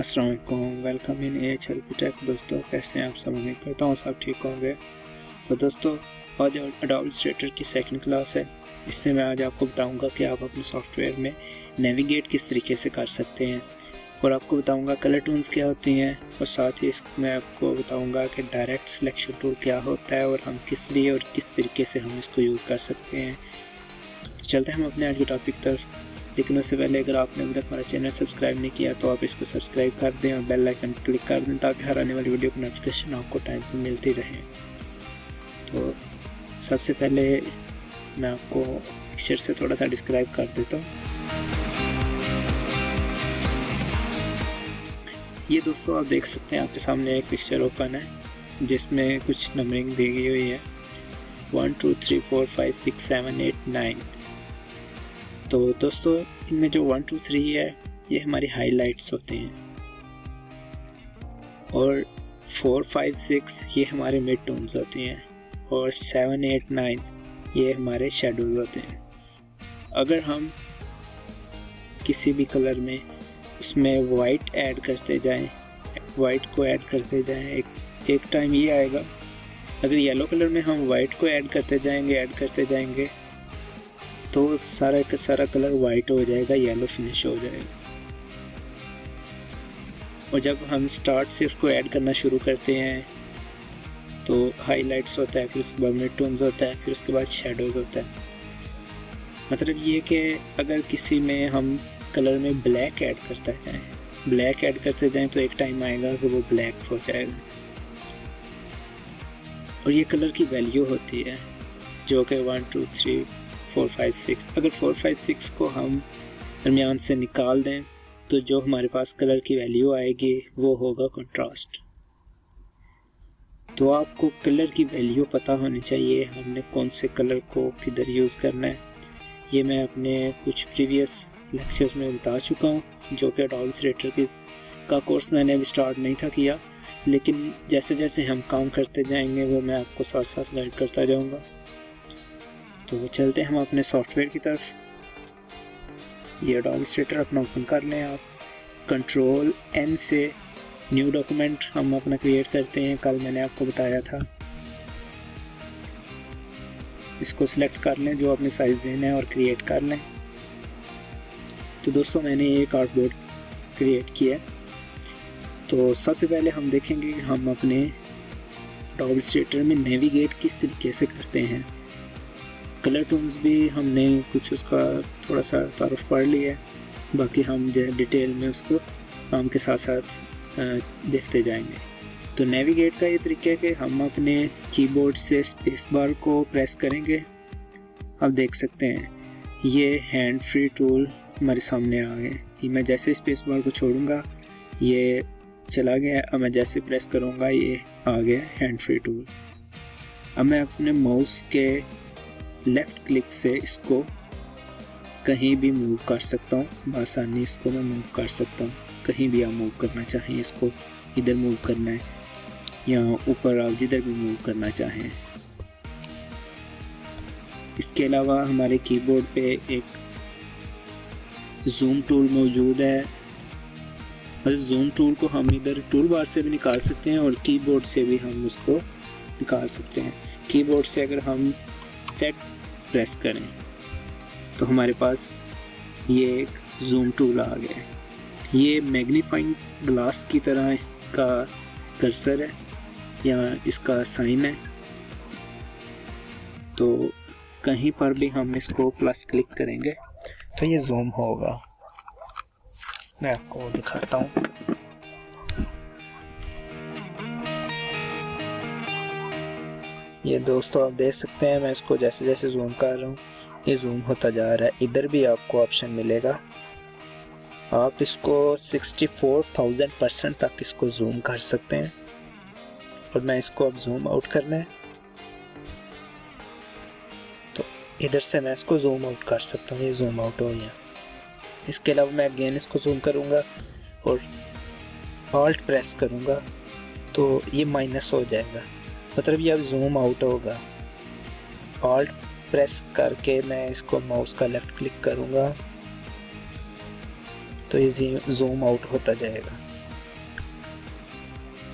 अस्सलाम वालेकुम, welcome in AHL take. दोस्तों कैसे हैं आप सब? उम्मीद करता हूँ सब ठीक होंगे। तो दोस्तों आज एडोब इलस्ट्रेटर की सेकंड क्लास है। इसमें मैं आज आपको बताऊंगा कि आप अपने सॉफ्टवेयर में नेविगेट किस तरीके से कर सकते हैं, और आपको बताऊंगा कलर टूल्स क्या होती हैं, और साथ ही मैं आपको बताऊंगा कि डायरेक्ट सिलेक्शन टूल क्या होता है और हम किस लिए और किस तरीके से हम इसको यूज़ कर सकते हैं। चलते हैं हम अपने आज के टॉपिक तरफ। लेकिन उससे पहले अगर आपने अभी तक हमारा चैनल सब्सक्राइब नहीं किया तो आप इसको सब्सक्राइब कर दें और बेल आइकन क्लिक कर दें ताकि हर आने वाली वीडियो की नोटिफिकेशन आपको टाइम पर मिलती रहे। तो सबसे पहले मैं आपको पिक्चर से थोड़ा सा डिस्क्राइब कर देता हूँ। ये दोस्तों आप देख सकते हैं, आपके सामने एक पिक्चर ओपन है जिसमें कुछ नंबरिंग दी गई हुई है 1 2 3 4 5 6 7 8 9। तो दोस्तों इनमें जो 1 2 3 है ये हमारी हाइलाइट्स होते हैं, और 4 5 6 ये हमारे मिड टोन्स होती हैं, और 7 8 9 ये हमारे शेडोज होते हैं। अगर हम किसी भी कलर में उसमें वाइट ऐड करते जाएं, वाइट को ऐड करते जाएं, एक टाइम ये आएगा। अगर येलो कलर में हम वाइट को ऐड करते जाएंगे तो सारा का सारा कलर वाइट हो जाएगा, येलो फिनिश हो जाएगा। और जब हम स्टार्ट से उसको ऐड करना शुरू करते हैं तो हाइलाइट्स होता है, फिर उसके बाद मिड टोन्स होता है, फिर उसके बाद शेडोज होता है। मतलब ये कि अगर किसी में हम कलर में ब्लैक ऐड करते जाएं तो एक टाइम आएगा कि वो ब्लैक हो जाएगा। और ये कलर की वैल्यू होती है जो कि 1 2 3 4 5 6। अगर 4 5 6 को हम दरमियान से निकाल दें तो जो हमारे पास कलर की वैल्यू आएगी वो होगा कंट्रास्ट। तो आपको कलर की वैल्यू पता होनी चाहिए, हमने कौन से कलर को किधर यूज़ करना है। ये मैं अपने कुछ प्रीवियस लेक्चर्स में बता चुका हूँ, जो कि एडोब इलस्ट्रेटर का कोर्स मैंने अभी स्टार्ट नहीं था किया, लेकिन जैसे जैसे हम काम करते जाएंगे वो मैं आपको साथ साथ गाइड करता जाऊँगा। तो चलते हैं हम अपने सॉफ्टवेयर की तरफ। ये एडोब इलस्ट्रेटर अपना ओपन कर लें आप। कंट्रोल N से न्यू डॉक्यूमेंट हम अपना क्रिएट करते हैं, कल मैंने आपको बताया था। इसको सिलेक्ट कर लें जो अपने साइज देना है और क्रिएट कर लें। तो दोस्तों मैंने ये कार्डबोर्ड क्रिएट किया है। तो सबसे पहले हम देखेंगे कि हम अपने एडोब इलस्ट्रेटर में नेविगेट किस तरीके से करते हैं। कलर टूल्स भी हमने कुछ उसका थोड़ा सा तारुफ पढ़ लिया है, बाकी हम जो है डिटेल में उसको काम के साथ साथ देखते जाएंगे। तो नेविगेट का ये तरीका है कि हम अपने कीबोर्ड से स्पेस बार को प्रेस करेंगे। आप देख सकते हैं ये हैंड फ्री टूल हमारे सामने आ गए। मैं जैसे स्पेस बार को छोड़ूंगा ये चला गया, अब मैं जैसे प्रेस करूंगा ये आ गया हैंड फ्री टूल। अब मैं अपने माउस के लेफ़्ट क्लिक से इसको कहीं भी मूव कर सकता हूँ, आसानी इसको मैं मूव कर सकता हूँ। कहीं भी आप मूव करना चाहें, इसको इधर मूव करना है या ऊपर आप जिधर भी मूव करना चाहें। इसके अलावा हमारे कीबोर्ड पे एक जूम टूल मौजूद है। जूम टूल को हम इधर टूल बार से भी निकाल सकते हैं और कीबोर्ड से भी हम उसको निकाल सकते हैं। कीबोर्ड से अगर हम सेट प्रेस करें तो हमारे पास ये एक जूम टूल आ गया है। ये मैग्नीफाइंग ग्लास की तरह इसका कर्सर है या इसका साइन है, तो कहीं पर भी हम इसको प्लस क्लिक करेंगे तो ये जूम होगा। मैं आपको दिखाता हूँ। ये दोस्तों आप देख सकते हैं, मैं इसको जैसे जैसे जूम कर रहा हूँ ये जूम होता जा रहा है। इधर भी आपको ऑप्शन मिलेगा, आप इसको 64,000% तक इसको जूम कर सकते हैं। और मैं इसको अब जूम आउट करना है तो इधर से मैं इसको जूम आउट कर सकता हूँ, ये जूम आउट हो गया। इसके अलावा मैं अगेन इसको जूम करूँगा और ऑल्ट प्रेस करूँगा तो ये माइनस हो जाएगा, मतलब ये अब जूम आउट होगा। ऑल्ट प्रेस करके मैं इसको माउस का लेफ्ट क्लिक करूँगा तो ये जूम आउट होता जाएगा।